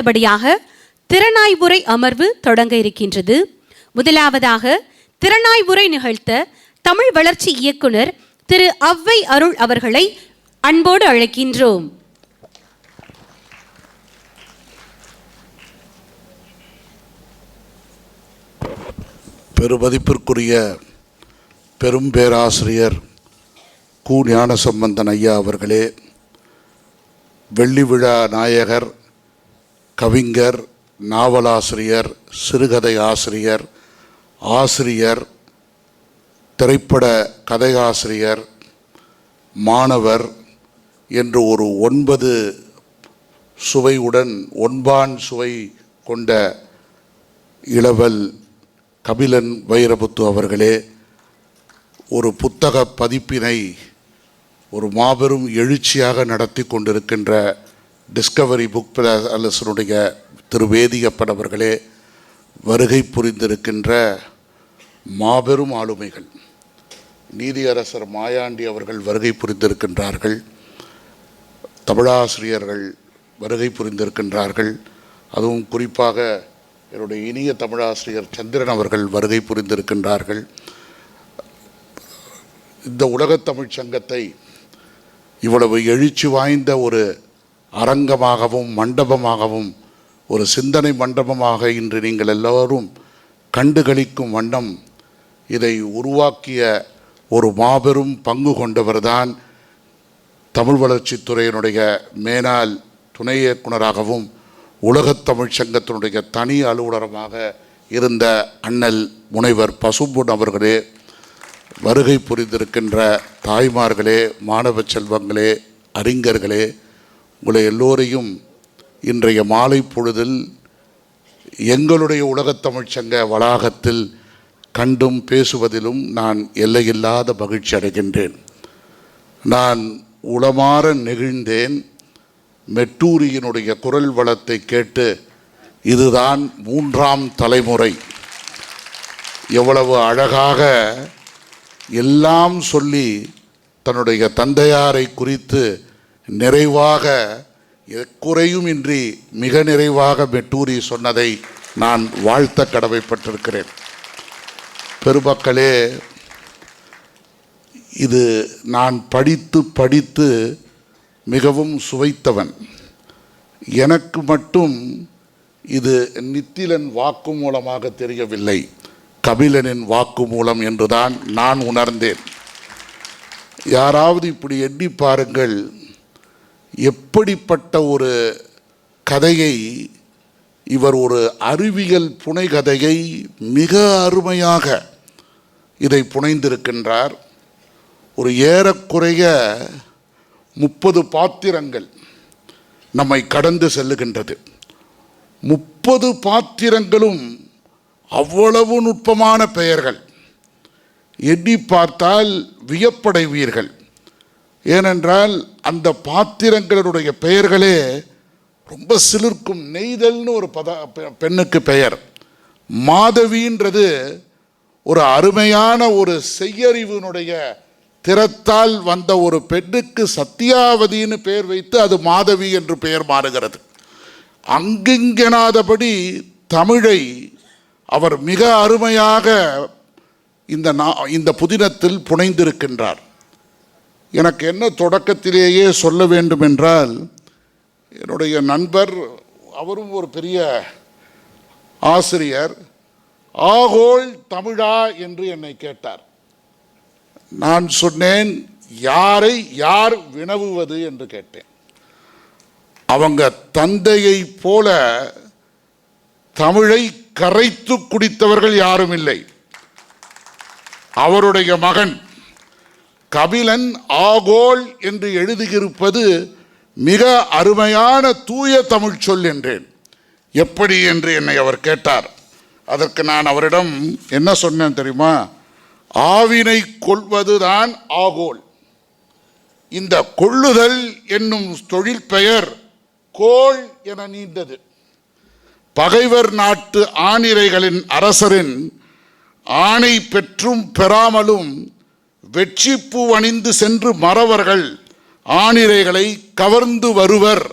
அடுத்தபடியாக திறனாய்வுரை அமர்வு தொடங்க இருக்கின்றது. முதலாவதாக திறனாய்வுரை நிகழ்த்த தமிழ் வளர்ச்சி இயக்குனர் திரு அவ்வை அருள் அவர்களை அன்போடு அழைக்கின்றோம். பெருமதிப்பிற்குரிய பெரும் பேராசிரியர் கு. ஞானசம்பந்தன் ஐயா அவர்களே, வெள்ளி விழா நாயகர், கவிஞர், நாவலாசிரியர், சிறுகதை ஆசிரியர், ஆசிரியர், திரைப்பட கதையாசிரியர், மாணவர் என்று ஒரு 9 சுவையுடன் ஒன்பான் சுவை கொண்ட இளவல் கபிலன் வைரமுத்து அவர்களே, ஒரு புத்தக பதிப்பினை ஒரு மாபெரும் எழுச்சியாக நடத்தி கொண்டிருக்கின்ற டிஸ்கவரி புக் பேலஸினுடைய திரு வேதியப்பன் அவர்களே, வருகை புரிந்திருக்கின்ற மாபெரும் ஆளுமைகள், நீதியரசர் மாயாண்டி அவர்கள் வருகை புரிந்திருக்கின்றார்கள், தமிழாசிரியர்கள் வருகை புரிந்திருக்கின்றார்கள். அதுவும் குறிப்பாக என்னுடைய இனிய தமிழாசிரியர் சந்திரன் அவர்கள் வருகை புரிந்திருக்கின்றார்கள். இந்த உலகத்தமிழ் சங்கத்தை இவ்வளவு எழுச்சி வாய்ந்த ஒரு அரங்கமாகவும் மண்டபமாகவும் ஒரு சிந்தனை மண்டபமாக இன்று நீங்கள் எல்லோரும் கண்டுகளிக்கும் வண்ணம் இதை உருவாக்கிய ஒரு மாபெரும் பங்கு கொண்டவர்தான் தமிழ் வளர்ச்சித்துறையினுடைய மேலாள் துணை இயக்குனராகவும் உலகத்தமிழ் சங்கத்தினுடைய தனி அலுவலரமாக இருந்த அண்ணல் முனைவர் பசும்பொன் அவர்களே, வருகை புரிந்திருக்கின்ற தாய்மார்களே, மாணவ செல்வங்களே, அறிஞர்களே, உங்களை எல்லோரையும் இன்றைய மாலை பொழுதில் எங்களுடைய உலகத்தமிழ் சங்க வளாகத்தில் கண்டும் பேசுவதிலும் நான் எல்லையில்லாத மகிழ்ச்சி அடைகின்றேன். நான் உளமாற நெகிழ்ந்தேன். மெட்டூரியினுடைய குரல் வளத்தை கேட்டு இதுதான் 3ஆம் தலைமுறை, எவ்வளவு அழகாக எல்லாம் சொல்லி தன்னுடைய தந்தையாரை குறித்து நிறைவாக குறையும் இன்றி மிக நிறைவாக மெட்டூரி சொன்னதை நான் வாழ்த்த கடமைப்பட்டிருக்கிறேன். பெருமக்களே, இது நான் படித்து மிகவும் சுவைத்தவன். எனக்கு மட்டும் இது நித்திலன் வாக்கு மூலமாக தெரியவில்லை, கபிலனின் வாக்கு மூலம் என்றுதான் நான் உணர்ந்தேன். யாராவது இப்படி எண்ணி பாருங்கள், எப்படிப்பட்ட ஒரு கதையை இவர், ஒரு அறிவியல் புனைகதையை மிக அருமையாக இதை புனைந்திருக்கின்றார். ஒரு ஏறக்குறைய 30 பாத்திரங்கள் நம்மை கடந்து செல்லுகின்றது. 30 பாத்திரங்களும் அவ்வளவு நுட்பமான பெயர்கள். எண்ணி பார்த்தால் வியப்படைவீர்கள். ஏனென்றால் அந்த பாத்திரங்களுடைய பெயர்களே ரொம்ப சிலிர்க்கும். நெய்தல்னு ஒரு பெண்ணுக்கு பெயர், மாதவின்றது ஒரு அருமையான ஒரு செய்யறிவினுடைய திறத்தால் வந்த ஒரு பெண்ணுக்கு சத்தியாவதின்னு பெயர் வைத்து அது மாதவி என்று பெயர் மாறுகிறது. அங்கிங்கெனாதபடி தமிழை அவர் மிக அருமையாக இந்த புதினத்தில் புனைந்திருக்கின்றார். எனக்கு என்ன தொடக்கத்திலேயே சொல்ல வேண்டும் என்றால், என்னுடைய நண்பர், அவரும் ஒரு பெரிய ஆசிரியர், ஆகோள் தமிழா என்று என்னை கேட்டார். நான் சொன்னேன், யாரை யார் வினவுவது என்று கேட்டேன். அவங்க தந்தையை போல தமிழை கரைத்து குடித்தவர்கள் யாரும் இல்லை. அவருடைய மகன் கபிலன் ஆகோள் என்று எழுதியிருப்பது மிக அருமையான தூய தமிழ் சொல் என்றேன். எப்படி என்று என்னை அவர் கேட்டார். அதற்கு நான் அவரிடம் என்ன சொன்னேன் தெரியுமா? ஆவினை கொள்வதுதான் ஆகோல். இந்த கொள்ளுதல் என்னும் தொழில் பெயர் கோள் என நீண்டது. பகைவர் நாட்டு ஆணிரைகளின் அரசரின் ஆணை பெற்றும் பெறாமலும் வெற்றிப்பூ அணிந்து சென்று மறவர்கள் ஆணிரைகளை கவர்ந்து வருவர்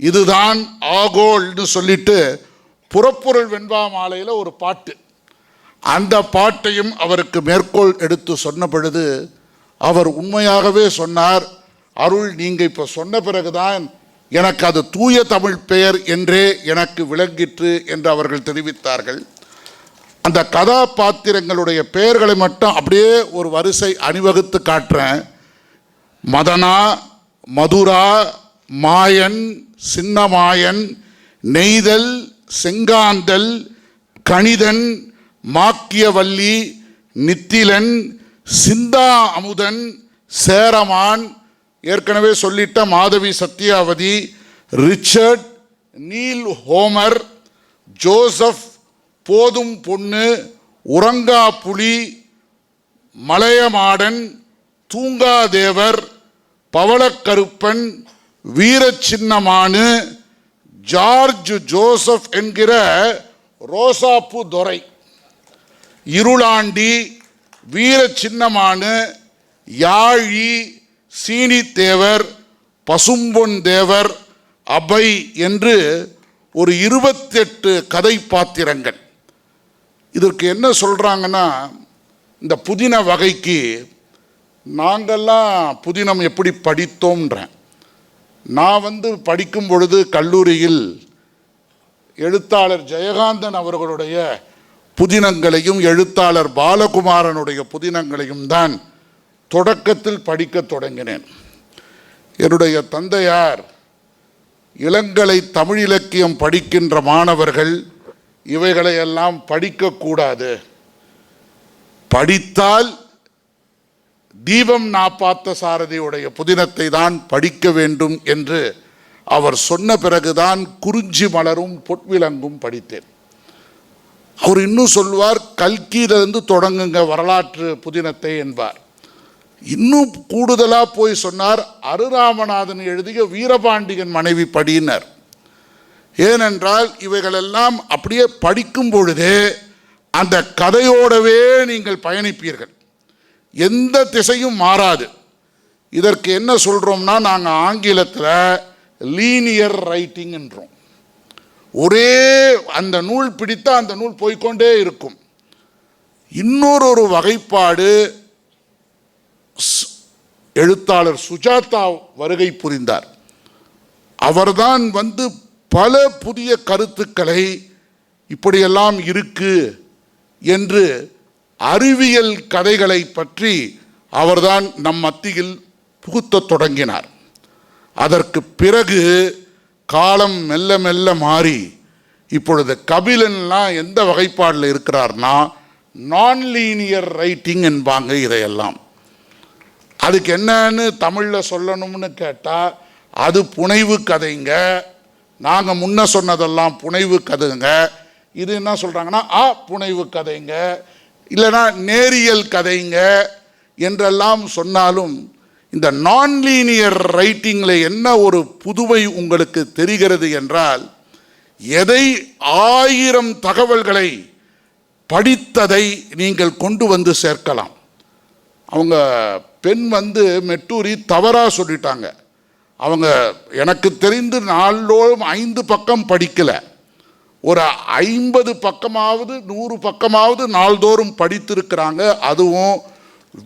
இதுதான் ஆகோல்னு சொல்லிட்டு புறப்பொருள் வெண்பா மாலையில் ஒரு பாட்டு, அந்த பாட்டையும் அவருக்கு மேற்கோள் எடுத்து சொன்ன பொழுது அவர் உண்மையாகவே சொன்னார், அருள் நீங்கள் இப்போ சொன்ன பிறகுதான் எனக்கு அது தூய தமிழ் பெயர் என்றே எனக்கு விளங்கிற்று என்று அவர்கள் தெரிவித்தார்கள். அந்த கதாபாத்திரங்களுடைய பெயர்களை மட்டும் அப்படியே ஒரு வரிசை அணிவகுத்து காட்டுறேன். மதனா, மதுரா, மாயன், சின்னமாயன், நெய்தல், செங்காந்தல், கணிதன், மாக்கியவல்லி, நித்திலன், சிந்தா அமுதன், சேரமான், ஏற்கனவே சொல்லிட்ட Madhavi Sathyavathi, Richard, Neil Homer, Joseph, போதும் பொண்ணு, உறங்கா புலி, மலையமாடன், தூங்காதேவர், பவளக்கருப்பன், வீரச்சின்னமானு, ஜார்ஜ் ஜோசப் என்கிற ரோசாப்பு துரை, இருளாண்டி, வீரச்சின்னமானு, யாழி, சீனி தேவர், பசும்பொன் தேவர், அபை என்று ஒரு 28 கதை பாத்திரங்கள். இதற்கு என்ன சொல்கிறாங்கன்னா, இந்த புதின வகைக்கு நாங்கள்லாம் புதினம் எப்படி படித்தோம்ன்றேன். நான் படிக்கும் பொழுது கல்லூரியில் எழுத்தாளர் ஜெயகாந்தன் அவர்களுடைய புதினங்களையும் எழுத்தாளர் பாலகுமாரனுடைய புதினங்களையும் தான் தொடக்கத்தில் படிக்க தொடங்கினேன். என்னுடைய தந்தையார் இளங்கலை தமிழ் இலக்கியம் படிக்கின்ற மாணவர்கள் இவைகளையெல்லாம் படிக்கக்கூடாது, படித்தால் தீபம் நாப்பாத்த சாரதியுடைய புதினத்தை தான் படிக்க வேண்டும் என்று அவர் சொன்ன பிறகுதான் குறிஞ்சி மலரும் பொற்விலங்கும் படித்தேன். அவர் இன்னும் சொல்வார், கல்கியிலிருந்து தொடங்குங்க வரலாற்று புதினத்தை என்பார். இன்னும் கூடுதலாக போய் சொன்னார், அருராமநாதன் எழுதிய வீரபாண்டியன் மனைவி படியினர். ஏனென்றால் இவைகளெல்லாம் அப்படியே படிக்கும் பொழுதே அந்த கதையோடவே நீங்கள் பயணிப்பீர்கள், எந்த திசையும் மாறாது. இதற்கு என்ன சொல்கிறோம்னா, நாங்கள் ஆங்கிலத்தில் லீனியர் ரைட்டிங் என்றோம். ஒரே அந்த நூல் பிடித்தால் அந்த நூல் போய்கொண்டே இருக்கும். இன்னொரு வகைப்பாடு எழுத்தாளர் சுஜாதா வருகை புரிந்தார். அவர்தான் பல புதிய கருத்துக்களை இப்படியெல்லாம் இருக்கு என்று அறிவியல் கதைகளை பற்றி அவர்தான் நம் மத்தியில் புகுத்த தொடங்கினார். அதற்கு பிறகு காலம் மெல்ல மெல்ல மாறி இப்பொழுது கபிலன்லாம் எந்த வகைப்பாடில் இருக்கிறார்னா நான் லீனியர் ரைட்டிங் என்பாங்க. இதையெல்லாம் அதுக்கு என்னன்னு தமிழில் சொல்லணும்னு கேட்டால் அது புனைவு கதைங்க, நாங்கள் முன்ன சொன்னதெல்லாம் புனைவு கதைங்க. இது என்ன சொல்கிறாங்கன்னா புனைவு கதைங்க, இல்லைனா நேரியல் கதைங்க என்றெல்லாம் சொன்னாலும் இந்த நான் லீனியர் ரைட்டிங்கில் என்ன ஒரு புதுமை உங்களுக்கு தெரிகிறது என்றால், எதை 1000 தகவல்களை படித்ததை நீங்கள் கொண்டு சேர்க்கலாம். அவங்க பெண் மெட்டூரி தவறாக சொல்லிட்டாங்க. அவங்க எனக்கு தெரிந்து நாள்தோறும் 5 பக்கம் படிக்கலை, ஒரு 50 பக்கமாவது 100 பக்கமாவது நாள்தோறும் படித்திருக்கிறாங்க. அதுவும்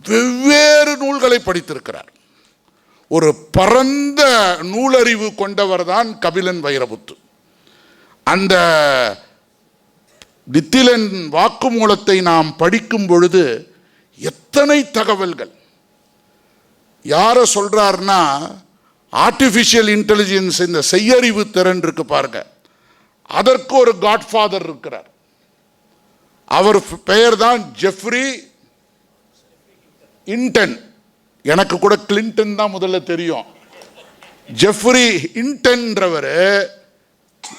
வெவ்வேறு நூல்களை படித்திருக்கிறார். ஒரு பரந்த நூலறிவு கொண்டவர் தான் கபிலன் வைரமுத்து. அந்த நித்திலன் வாக்குமூலத்தை நாம் படிக்கும் பொழுது எத்தனை தகவல்கள். யாரை சொல்றாருன்னா, ஆர்டிஃபிஷியல் இன்டெலிஜென்ஸ், இந்த செய்யறிவு திறன் இருக்கு பாருங்க, அதற்கு ஒரு காட்ஃபாதர் இருக்கிறார். அவர் பெயர் தான் ஜெஃப்ரி இன்டன். எனக்கு கூட கிளின்டன் தான் முதல்ல தெரியும். ஜெஃப்ரி இன்டன்றவர்,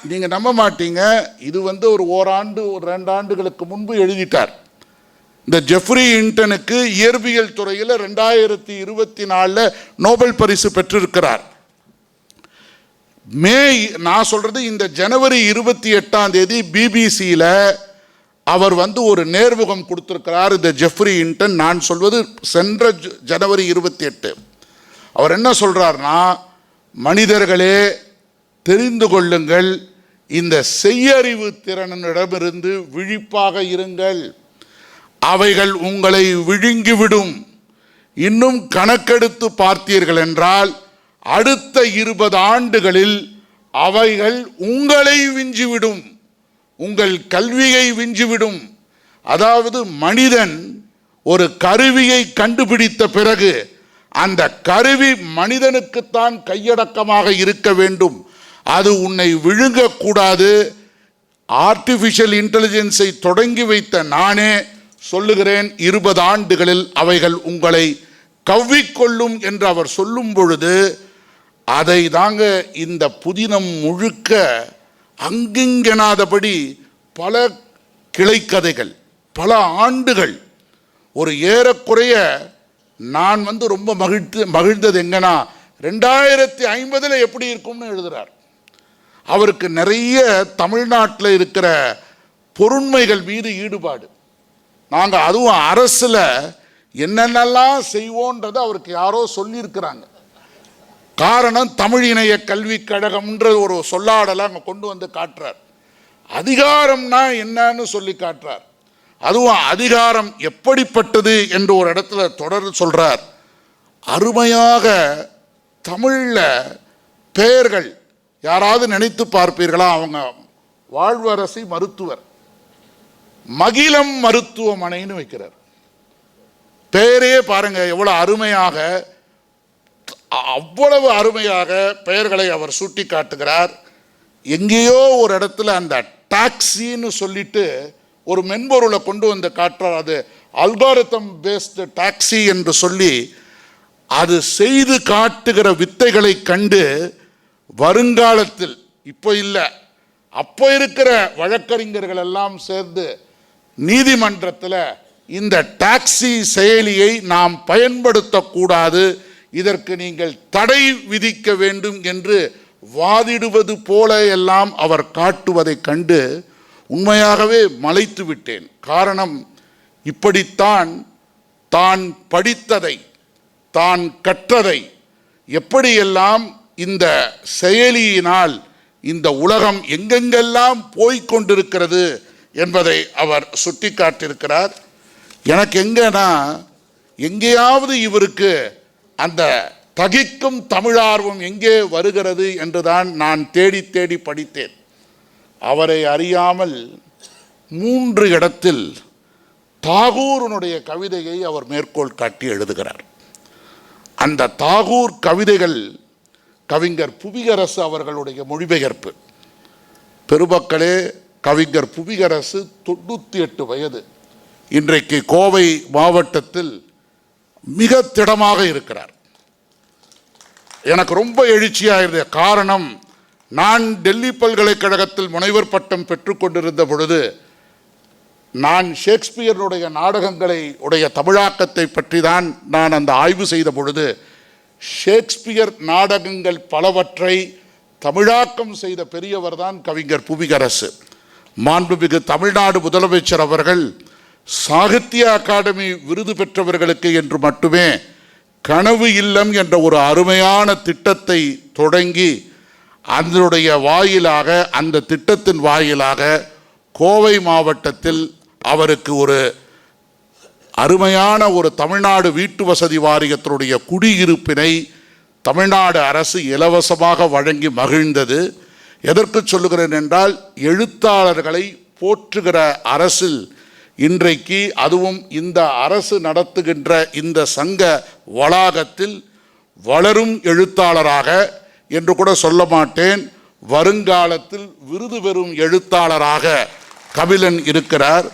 நீங்க நம்ப மாட்டீங்க, இது ஒரு ஓராண்டு 2 ஆண்டுகளுக்கு முன்பு எழுதிட்டார். இந்த ஜெஃப்ரி இன்டனுக்கு இயற்பியல் துறையில் 2024 நோபல் பரிசு பெற்றிருக்கிறார். நான் சொல்றது இந்த ஜனவரி 28 பிபிசியில் அவர் ஒரு நேர்முகம் கொடுத்திருக்கிறார். இந்த ஜெஃப்ரி இன்டன், நான் சொல்வது சென்ற ஜனவரி 28. அவர் என்ன சொல்றார்னா, மனிதர்களே தெரிந்து கொள்ளுங்கள். இந்த செய்யறிவு திறனிடமிருந்து விழிப்பாக இருங்கள். அவைகள் உங்களை விழுங்கிவிடும். இன்னும் கணக்கெடுத்து பார்த்தீர்கள் என்றால் அடுத்த 20 ஆண்டுகளில் அவைகள் உங்களை விஞ்சிவிடும், உங்கள் கல்வியை விஞ்சிவிடும். அதாவது மனிதன் ஒரு கருவியை கண்டுபிடித்த பிறகு அந்த கருவி மனிதனுக்குத்தான் கையடக்கமாக இருக்க வேண்டும். அது உன்னை விழுங்கக்கூடாது. ஆர்டிஃபிஷியல் இன்டெலிஜென்ஸை தொடங்கி வைத்த நானே சொல்லுகிறேன், 20 ஆண்டுகளில் அவைகள் உங்களை கவ்விக்கொள்ளும் என்று அவர் சொல்லும் பொழுது அதை தாங்க இந்த புதினம் முழுக்க அங்கிங்கெனாதபடி பல கிளைக்கதைகள், பல ஆண்டுகள், ஒரு ஏறக்குறைய நான் ரொம்ப மகிழ்ந்தது எங்கன்னா 2050 எப்படி இருக்கும்னு எழுதுகிறார். அவருக்கு நிறைய தமிழ்நாட்டில் இருக்கிற பொருண்மைகள் மீது ஈடுபாடு. நாங்கள் அதுவும் அரசில் என்னென்னலாம் செய்வோன்றதை அவருக்கு யாரோ சொல்லியிருக்கிறாங்க. காரணம் தமிழ் இணைய கல்விக் கழகம்ன்ற ஒரு சொல்லாடலை அங்கே கொண்டு வந்து காட்டுறார். அதிகாரம்னா என்னன்னு சொல்லி காட்டுறார். அதுவும் அதிகாரம் எப்படிப்பட்டது என்று ஒரு இடத்துல தொடர் சொல்றார். அருமையாக தமிழில் பெயர்கள் யாராவது நினைத்து பார்ப்பீர்களா? அவங்க வாழ்வரசி மருத்துவர், மகிழம் மருத்துவமனைன்னு வைக்கிறார். பெயரே பாருங்க எவ்வளவு அருமையாக, அவ்வளவு அருமையாக பெயர்களை அவர் சுட்டி காட்டுகிறார். எங்கேயோ ஒரு இடத்துல அந்த டாக்ஸின்னு சொல்லிட்டு ஒரு மென்பொருளை கொண்டு வந்து காட்டுறார். அது அல்காரிதம் பேஸ்டு டாக்ஸி என்று சொல்லி அது செய்து காட்டுகிற வித்தைகளை கண்டு வருங்காலத்தில், இப்போ இல்லை, அப்போ இருக்கிற வழக்கறிஞர்கள் எல்லாம் சேர்ந்து நீதிமன்றத்தில் இந்த டாக்ஸி செயலியை நாம் பயன்படுத்தக்கூடாது, இதற்கு நீங்கள் தடை விதிக்க வேண்டும் என்று வாதிடுவது போல எல்லாம் அவர் காட்டுவதை கண்டு உண்மையாகவே மலைத்து விட்டேன். காரணம், இப்படித்தான் தான் படித்ததை, தான் கற்றதை எப்படியெல்லாம் இந்த செயலியினால் இந்த உலகம் எங்கெங்கெல்லாம் போய்கொண்டிருக்கிறது என்பதை அவர் சுட்டி காட்டியிருக்கிறார். எனக்கு எங்கேயாவது இவருக்கு அந்த தகிக்கும் தமிழார்வம் எங்கே வருகிறது என்றுதான் நான் தேடி தேடி படித்தேன். அவரை அறியாமல் 3 இடத்தில் தாகூரனுடைய கவிதையை அவர் மேற்கோள் காட்டி எழுதுகிறார். அந்த தாகூர் கவிதைகள் கவிஞர் புவியரசு அவர்களுடைய மொழிபெயர்ப்பு. பெருமக்களே, கவிஞர் புவியரசு 98 வயது. இன்றைக்கு கோவை மாவட்டத்தில் மிக திடமாக இருக்கிறார். எனக்கு ரொம்ப எழுச்சியாக இருந்த காரணம், நான் டெல்லி பல்கலைக்கழகத்தில் முனைவர் பட்டம் பெற்றுக்கொண்டிருந்த பொழுது நான் ஷேக்ஸ்பியருடைய நாடகங்களை உடைய தமிழாக்கத்தை பற்றி தான் நான் அந்த ஆய்வு செய்த பொழுது ஷேக்ஸ்பியர் நாடகங்கள் பலவற்றை தமிழாக்கம் செய்த பெரியவர் தான் கவிஞர் புவியரசு. மாண்புமிகு தமிழ்நாடு முதலமைச்சர் அவர்கள் சாகித்ய அகாடமி விருது பெற்றவர்களுக்கு என்று மட்டுமே கனவு இல்லம் என்ற ஒரு அருமையான திட்டத்தை தொடங்கி அதனுடைய வாயிலாக, அந்த திட்டத்தின் வாயிலாக கோவை மாவட்டத்தில் அவருக்கு ஒரு அருமையான ஒரு தமிழ்நாடு வீட்டு வசதி வாரியத்தினுடைய குடியிருப்பினை தமிழ்நாடு அரசு இலவசமாக வழங்கி மகிழ்ந்தது. எதற்கு சொல்லுகிறேன் என்றால், எழுத்தாளர்களை போற்றுகிற அரசில் இன்றைக்கு, அதுவும் இந்த அரசு நடத்துகின்ற இந்த சங்க வளாகத்தில் வளரும் எழுத்தாளராக என்று கூட சொல்ல மாட்டேன், வருங்காலத்தில் விருது பெறும் எழுத்தாளராக கபிலன் இருக்கிறார்.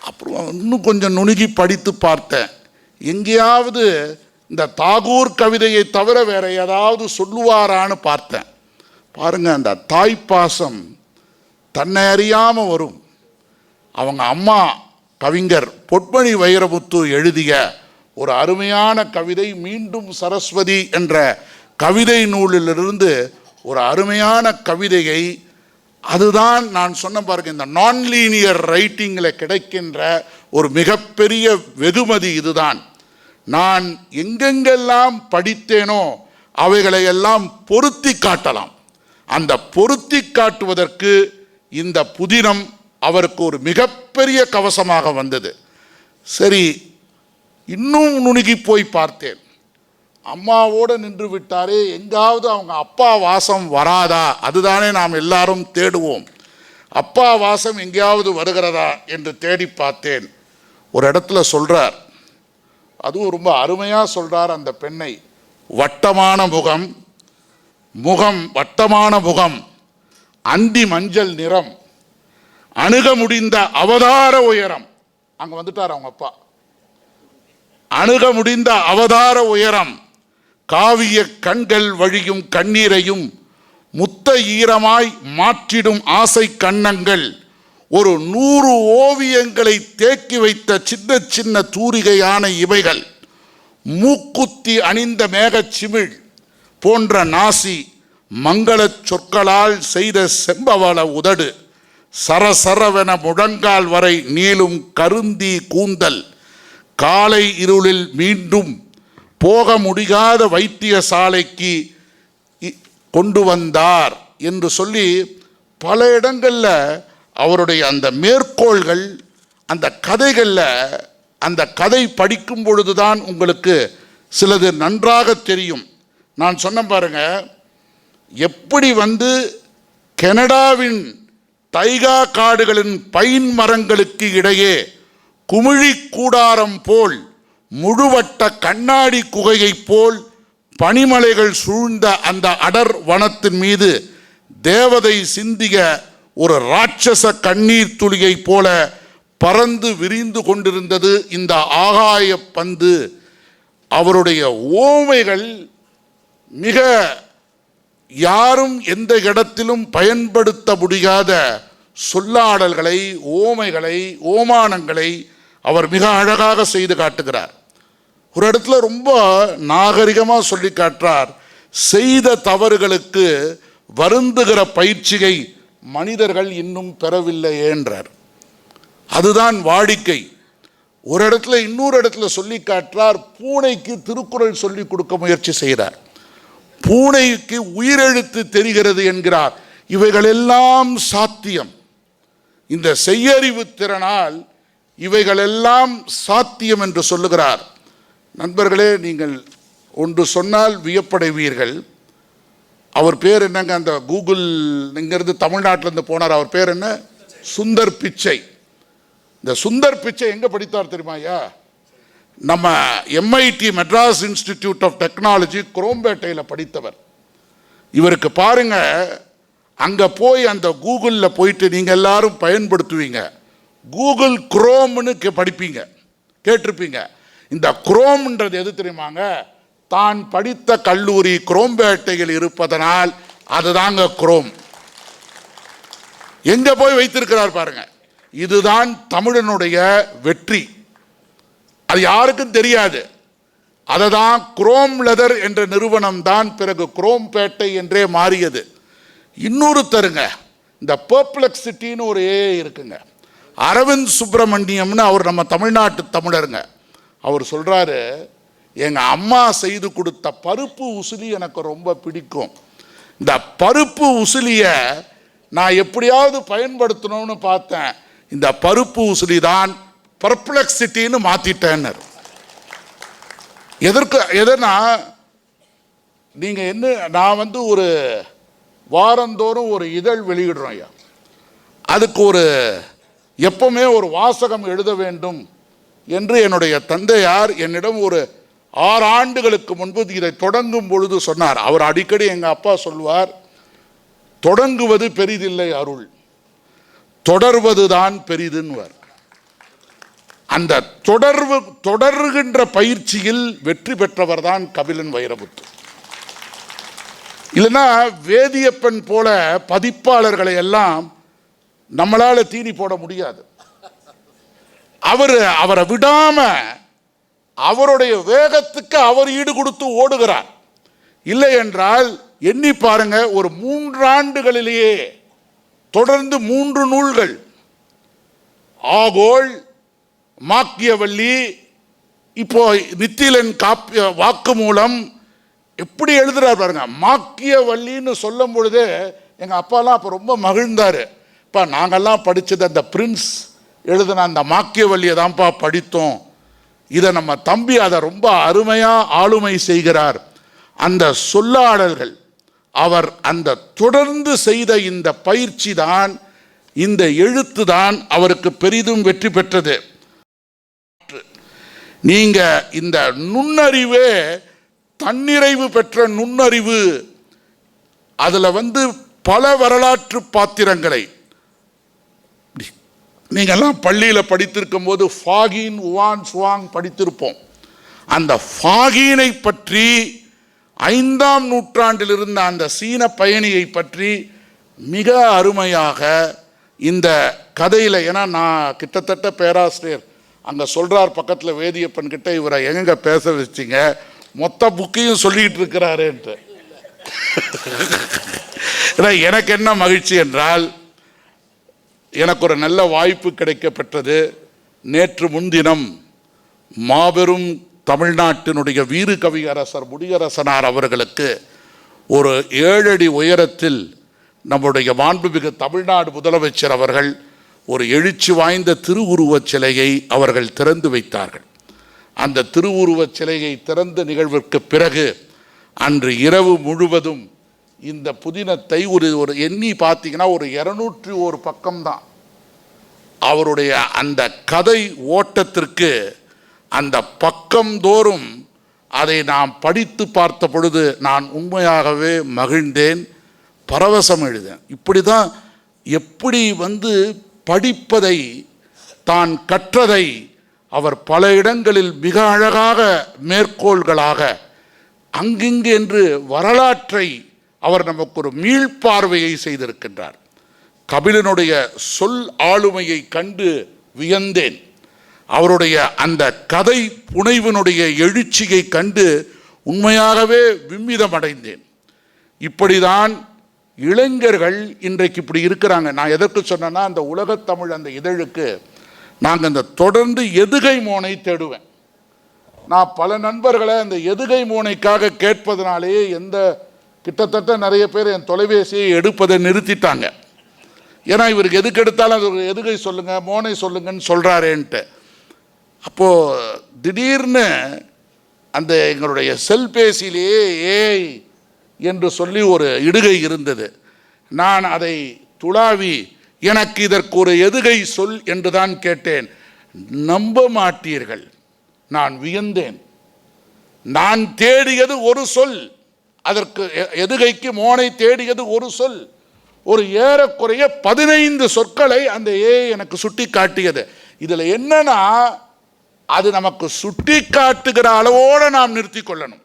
அப்புறம் இன்னும் கொஞ்சம் நுணுகி படித்து பார்த்தேன். எங்கேயாவது இந்த தாகூர் கவிதையை தவிர வேற ஏதாவது சொல்லுவாரான்னு பார்த்தேன். பாருங்க, அந்த தாய்ப்பாசம் தன்னை அறியாமல் வரும். அவங்க அம்மா கவிஞர் பொன்மணி வைரமுத்து எழுதிய ஒரு அருமையான கவிதை, மீண்டும் சரஸ்வதி என்ற கவிதை நூலிலிருந்து ஒரு அருமையான கவிதையை, அதுதான் நான் சொன்ன பாருங்க, இந்த நான்லீனியர் ரைட்டிங்கில் கிடைக்கின்ற ஒரு மிகப்பெரிய வெகுமதி இதுதான். நான் எங்கெங்கெல்லாம் படித்தேனோ அவைகளை எல்லாம் பொருத்தி காட்டலாம். அந்த பொருத்தி காட்டுவதற்கு இந்த புதினம் அவருக்கு ஒரு மிகப்பெரிய கவசமாக வந்தது. சரி, இன்னும் நுணுகி போய் பார்த்தேன். அம்மாவோடு நின்று விட்டாரே, எங்காவது அவங்க அப்பா வாசம் வராதா? அதுதானே நாம் எல்லாரும் தேடுவோம். அப்பா வாசம் எங்கேயாவது வருகிறதா என்று தேடி பார்த்தேன். ஒரு இடத்துல சொல்றார், அதுவும் ரொம்ப அருமையாக சொல்றார். அந்த பெண்ணை, வட்டமான முகம், வட்டமான முகம், அந்தி மஞ்சள் நிறம், அணுக முடிந்த அவதார உயரம். அங்க வந்துட்டார் அவங்க அப்பா. அணுக முடிந்த அவதார உயரம், காவிய கண்கள் வழியும் கண்ணீரையும் முத்த ஈரமாய் மாற்றிடும் ஆசை கண்ணங்கள், ஒரு 100 ஓவியங்களை தேக்கி வைத்த சின்ன சின்ன தூரிகையான இவைகள், மூக்குத்தி அணிந்த மேகச்சிமிழ் போன்ற நாசி, மங்கள சொற்களால் செய்த செம்பவள உதடு, சரசரவென முழங்கால் வரை நீளும் கருந்தி கூந்தல், காலை இருளில் மீண்டும் போக முடியாத வைத்தியசாலைக்கு கொண்டு வந்தார் என்று சொல்லி பல இடங்களில் அவருடைய அந்த மேற்கோள்கள், அந்த கதைகளில், அந்த கதை படிக்கும் பொழுதுதான் உங்களுக்கு சிலது நன்றாக தெரியும். நான் சொன்ன பாருங்க, எப்படி கனடாவின் டைகா காடுகளின் பைன் மரங்களுக்கு இடையே குமிழி கூடாரம் போல், முழுவட்ட கண்ணாடி குகையைப் போல் பனிமலைகள் சூழ்ந்த அந்த அடர் வனத்தின் மீது தேவதை சிந்திய ஒரு ராட்சச கண்ணீர் துளியை போல பறந்து விரிந்து கொண்டிருந்தது இந்த ஆகாய பந்து. அவருடைய ஓமைகள் மிக யாரும் எந்த இடத்திலும் பயன்படுத்த முடியாத சொல்லாடல்களை, ஓமைகளை, ஓமானங்களை அவர் மிக அழகாக செய்து காட்டுகிறார். ஒரு இடத்துல ரொம்ப நாகரிகமாக சொல்லி காட்டுறார், செய்த தவறுகளுக்கு வருந்துகிற பயிற்சியை மனிதர்கள் இன்னும் பெறவில்லை என்றார். அதுதான் வாடிக்கை. ஒரு இடத்துல இன்னொரு இடத்துல சொல்லி காட்டுறார், பூனைக்கு திருக்குறள் சொல்லி கொடுக்க முயற்சி செய்கிறார். பூனைக்கு உயிரெழுத்து தெரிகிறது என்கிறார். இவைகளெல்லாம் சாத்தியம். இந்த செய்யறிவு திறனால் இவைகளெல்லாம் சாத்தியம் என்று சொல்லுகிறார். நண்பர்களே, நீங்கள் ஒன்று சொன்னால் வியப்படைவீர்கள். அவர் பேர் என்னங்க? அந்த கூகுள் இங்கிருந்து தமிழ்நாட்டிலேருந்து போனார். அவர் பேர் என்ன? சுந்தர் பிச்சை. இந்த சுந்தர் பிச்சை எங்கே படித்தார் தெரியுமா ஐயா? நம்ம MIT, Madras Institute of Technology, குரோம்பேட்டையில் படித்தவர். இவருக்கு பாருங்க, அங்கே போய் அந்த கூகுளில் போயிட்டு நீங்கள் எல்லாரும் பயன்படுத்துவீங்க, கூகுள் குரோம்னு படிப்பீங்க, கேட்டிருப்பீங்க. இந்த குரோம்ன்றது எது தெரியுமாங்க? தான் படித்த கல்லூரி குரோம்பேட்டையில் இருப்பதனால் அதுதாங்க குரோம். எங்க போய் வைத்திருக்கிறார் பாருங்க. இதுதான் தமிழனுடைய வெற்றி. அது யாருக்கும் தெரியாது. அததான் குரோம் லெதர் என்ற நிறுவனம் தான் பிறகு குரோம்பேட்டை என்றே மாறியது. இன்னொருத்தருங்க, இந்த பெர்ப்ளெக்சிட்டின்னு ஒரு இருக்குங்க, அரவிந்த் சுப்பிரமணியம்னு அவர் நம்ம தமிழ்நாட்டு தமிழருங்க. அவர் சொல்றாரு, எங்க அம்மா செய்து கொடுத்த பருப்பு உசிலி எனக்கு ரொம்ப பிடிக்கும். இந்த பருப்பு உசிலிய நான் எப்படியாவது பயன்படுத்தணும்னு பார்த்தேன். இந்த பருப்பு உசிலி தான் பெர்ப்ளெக்சிட்டின்னு மாத்திட்டேன். எதனா நீங்க என்ன, நான் ஒரு வாரந்தோறும் ஒரு இதழ் வெளியிடுறோம் ஐயா. அதுக்கு எப்பவுமே ஒரு வாசகம் எழுத வேண்டும் என்று என்னுடைய தந்தையார் என்னிடம் ஒரு 6 ஆண்டுகளுக்கு முன்பு இதை தொடங்கும் பொழுது சொன்னார். அவர் அடிக்கடி எங்க அப்பா சொல்வார், தொடங்குவது பெரிதில்லை அருள், தொடர்வதுதான் பெரிதுன்னுவார். அந்த தொடர்கின்ற பயிற்சியில் வெற்றி பெற்றவர் தான் கபிலன் வைரமுத்து. இல்லைன்னா வேதியப்பன் போல பதிப்பாளர்களை எல்லாம் நம்மளால தீனி போட முடியாது. அவரை விடாம அவருடைய வேகத்துக்கு அவர் ஈடு கொடுத்து ஓடுகிறார். இல்லை என்றால் எண்ணி பாருங்க, ஒரு 3 ஆண்டுகளிலேயே தொடர்ந்து 3 நூல்கள், ஆகோல், மாக்கியவல்லி, இப்போ நித்திலன் காப்பிய வாக்குமூலம், எப்படி எழுதுறாரு பாருங்க. மாக்கியவல்லின்னு சொல்லும் பொழுதே எங்கள் அப்பாலாம் அப்போ ரொம்ப மகிழ்ந்தார். இப்போ நாங்கள்லாம் படித்தது அந்த பிரின்ஸ் எழுதின அந்த மாக்கியவல்லியை தான்ப்பா படித்தோம். இதை நம்ம தம்பி அதை ரொம்ப அருமையாக ஆளுமை செய்கிறார். அந்த சொல்லாடல்கள் அவர் அந்த தொடர்ந்து செய்த இந்த பயிற்சி தான், இந்த எழுத்து தான் அவருக்கு பெரிதும் வெற்றி பெற்றது. நீங்க இந்த நுண்ணறிவே தன்னிறைவு பெற்ற நுண்ணறிவு, அதுல பல வரலாற்று பாத்திரங்களை நீங்கெல்லாம் பள்ளியில் படித்திருக்கும் போது ஃபாகின் உவான் சுவாங் படித்திருப்போம். அந்த ஃபாகினை பற்றி 5ஆம் நூற்றாண்டில் இருந்த அந்த சீன பயணியை பற்றி மிக அருமையாக இந்த கதையில், ஏன்னா நான் கிட்டத்தட்ட பேராசிரியர் அங்கே சொல்கிறார் பக்கத்தில் வேதியப்பன் கிட்ட, இவரை எங்க பேச வச்சிங்க, மொத்த புக்கையும் சொல்லிட்டு இருக்கிறாருன்ட்டு. எனக்கு என்ன மகிழ்ச்சி என்றால், எனக்கு ஒரு நல்ல வாய்ப்பு கிடைக்கப்பெற்றது. நேற்று முன்தினம் மாபெரும் தமிழ்நாட்டினுடைய வீறு கவியரசர் முடியரசனார் அவர்களுக்கு ஒரு 7 அடி உயரத்தில் நம்முடைய மாண்புமிகு தமிழ்நாடு முதலமைச்சர் அவர்கள் ஒரு எழுச்சி வாய்ந்த திருவுருவச் சிலையை அவர்கள் திறந்து வைத்தார்கள். அந்த திருவுருவச் சிலையை திறந்த நிகழ்விற்கு பிறகு அன்று இரவு முழுவதும் இந்த புதினத்தை ஒரு எண்ணி பார்த்தீங்கன்னா ஒரு 201 பக்கம்தான். அவருடைய அந்த கதை ஓட்டத்திற்கு அந்த பக்கம் தோறும் அதை நாம் படித்து பார்த்த பொழுது நான் உண்மையாகவே மகிழ்ந்தேன், பரவசம் எழுதேன். இப்படி தான் எப்படி படிப்பதை, தான் கற்றதை அவர் பல இடங்களில் மிக அழகாக மேற்கோள்களாக அங்கிங்கு என்று வரலாற்றை அவர் நமக்கு ஒரு மீள்பார்வையை செய்திருக்கின்றார். கபிலனுடைய சொல் ஆளுமையை கண்டு வியந்தேன். அவருடைய அந்த கதை புனைவினுடைய எழுச்சியை கண்டு உண்மையாகவே விம்மிதம் அடைந்தேன். இப்படிதான் இளைஞர்கள் இன்றைக்கு இப்படி இருக்கிறாங்க. நான் எதற்கு சொன்னேன்னா, அந்த உலகத்தமிழ் அந்த இதழுக்கு நாங்கள் அந்த தொடர்ந்து எதுகை மோனை தேடுவேன். நான் பல நண்பர்களை அந்த எதுகை மோனைக்காக கேட்பதனாலேயே கிட்டத்தட்ட நிறைய பேர் என் தொலைபேசியை எடுப்பதை நிறுத்திட்டாங்க. ஏன்னா இவருக்கு எதுக்கு எடுத்தாலும் அது எதுகை சொல்லுங்க மோனை சொல்லுங்கன்னு சொல்கிறாரேன்ட்டு. அப்போது திடீர்னு அந்த எங்களுடைய செல்பேசியிலேயே ஏய் என்று சொல்லி ஒரு இடுகை இருந்தது. நான் அதை துளாவி எனக்கு இதற்கு ஒரு எதுகை சொல் என்று தான் கேட்டேன். நம்ப மாட்டீர்கள், நான் வியந்தேன். நான் தேடியது ஒரு சொல், அதற்கு எதுகைக்கு மோனை தேடியது ஒரு சொல். ஒரு ஏறக்குறைய 15 சொற்களை அந்த எனக்கு சுட்டி காட்டியது. இதில் என்னன்னா, அது நமக்கு சுட்டி காட்டுகிற அளவோடு நாம் நிறுத்தி கொள்ளணும்.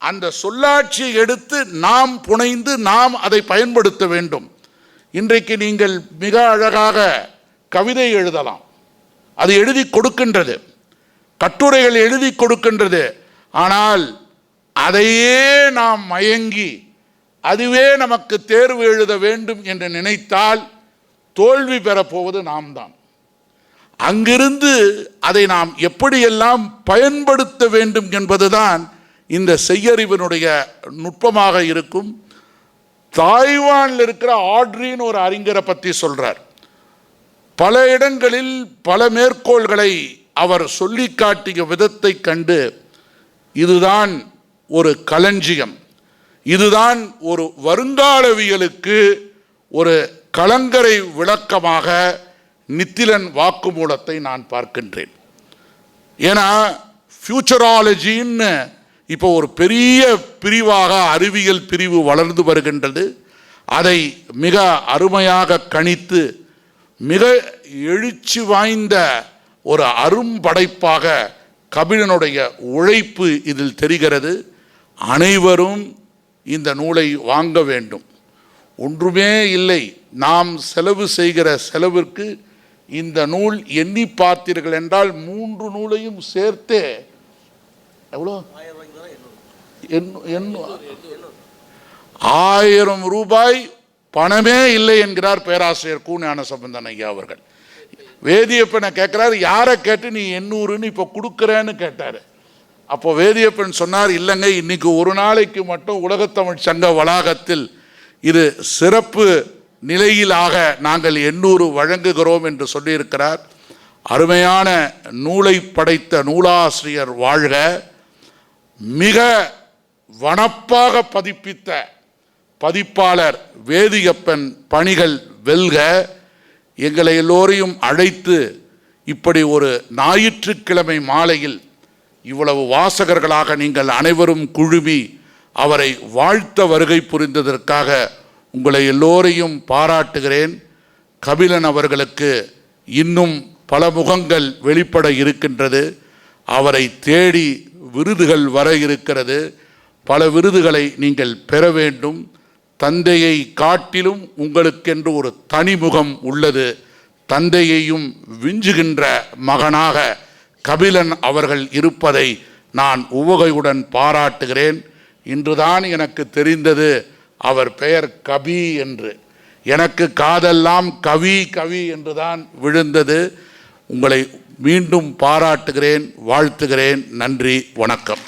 அந்த சொல்லாட்சியை எடுத்து நாம் புனைந்து நாம் அதை பயன்படுத்த வேண்டும். இன்றைக்கு நீங்கள் மிக அழகாக கவிதை எழுதலாம், அது எழுதி கொடுக்கின்றது, கட்டுரைகள் எழுதி கொடுக்கின்றது. ஆனால் அதையே நாம் மயங்கி அதுவே நமக்கு தேர்வு எழுத வேண்டும் என்று நினைத்தால் தோல்வி பெறப்போவது நாம் தான். அங்கிருந்து அதை நாம் எப்படியெல்லாம் பயன்படுத்த வேண்டும் என்பதுதான் இந்த செய்யறிவினுடைய நுட்பமாக இருக்கும். தாய்வானில் இருக்கிற ஆட்ரின்னு ஒரு அறிஞரை பற்றி சொல்றார். பல இடங்களில் பல மேற்கோள்களை அவர் சொல்லி காட்டிய விதத்தை கண்டு இதுதான் ஒரு களஞ்சியம், இதுதான் ஒரு வருங்காலவியலுக்கு ஒரு கலங்கரை விளக்கமாக நித்திலன் வாக்குமூலத்தை நான் பார்க்கின்றேன். ஏன்னா ஃபியூச்சராலஜின்னு இப்போ ஒரு பெரிய பிரிவாக அறிவியல் பிரிவு வளர்ந்து வருகின்றது. அதை மிக அருமையாக கணித்து மிக எழுச்சி வாய்ந்த ஒரு அரும்படைப்பாக கபிலனுடைய உழைப்பு இதில் தெரிகிறது. அனைவரும் இந்த நூலை வாங்க வேண்டும். ஒன்றுமே இல்லை, நாம் செலவு செய்கிற செலவிற்கு இந்த நூல் எண்ணி பார்த்தீர்கள் என்றால் 3 நூலையும் சேர்த்தே எவ்வளோ 1000 ரூபாய் பணமே இல்லை என்கிறார் பேராசிரியர் கு. ஞானசம்பந்தன் ஐயா அவர்கள். வேதியப்பனை கேட்கிறார், யாரை கேட்டு நீ 800ன்னு இப்போ கொடுக்குறேன்னு கேட்டார். அப்போ வேதியப்பன் சொன்னார், இல்லைங்க, இன்னைக்கு ஒரு நாளைக்கு மட்டும் உலகத்தமிழ் சங்க வளாகத்தில் இது சிறப்பு நிலையிலாக நாங்கள் 800 வழங்குகிறோம் என்று சொல்லியிருக்கிறார். அருமையான நூலை படைத்த நூலாசிரியர் வாழ்க, மிக வனப்பாக பதிப்பித்த பதிப்பாளர் வேதியப்பன் பணிகள் வெல்க. எங்களை எல்லோரையும் அழைத்து இப்படி ஒரு ஞாயிற்றுக்கிழமை மாலையில் இவ்வளவு வாசகர்களாக நீங்கள் அனைவரும் குழுமி அவரை வாழ்த்த வருகை புரிந்ததற்காக உங்களை எல்லோரையும் பாராட்டுகிறேன். கபிலன் அவர்களுக்கு இன்னும் பல முகங்கள் வெளிப்பட இருக்கின்றது. அவரை தேடி விருதுகள் வர இருக்கிறது. பல விருதுகளை நீங்கள் பெற வேண்டும். தந்தையை காட்டிலும் உங்களுக்கென்று ஒரு தனிமுகம் உள்ளது. தந்தையையும் விஞ்சுகின்ற மகனாக கபிலன் அவர்கள் இருப்பதை நான் உவகையுடன் பாராட்டுகிறேன். இன்றுதான் எனக்கு தெரிந்தது அவர் பெயர் கபி என்று. எனக்கு காதெல்லாம் கவி கவி என்றுதான் விழுந்தது. உங்களை மீண்டும் பாராட்டுகிறேன், வாழ்த்துகிறேன். நன்றி, வணக்கம்.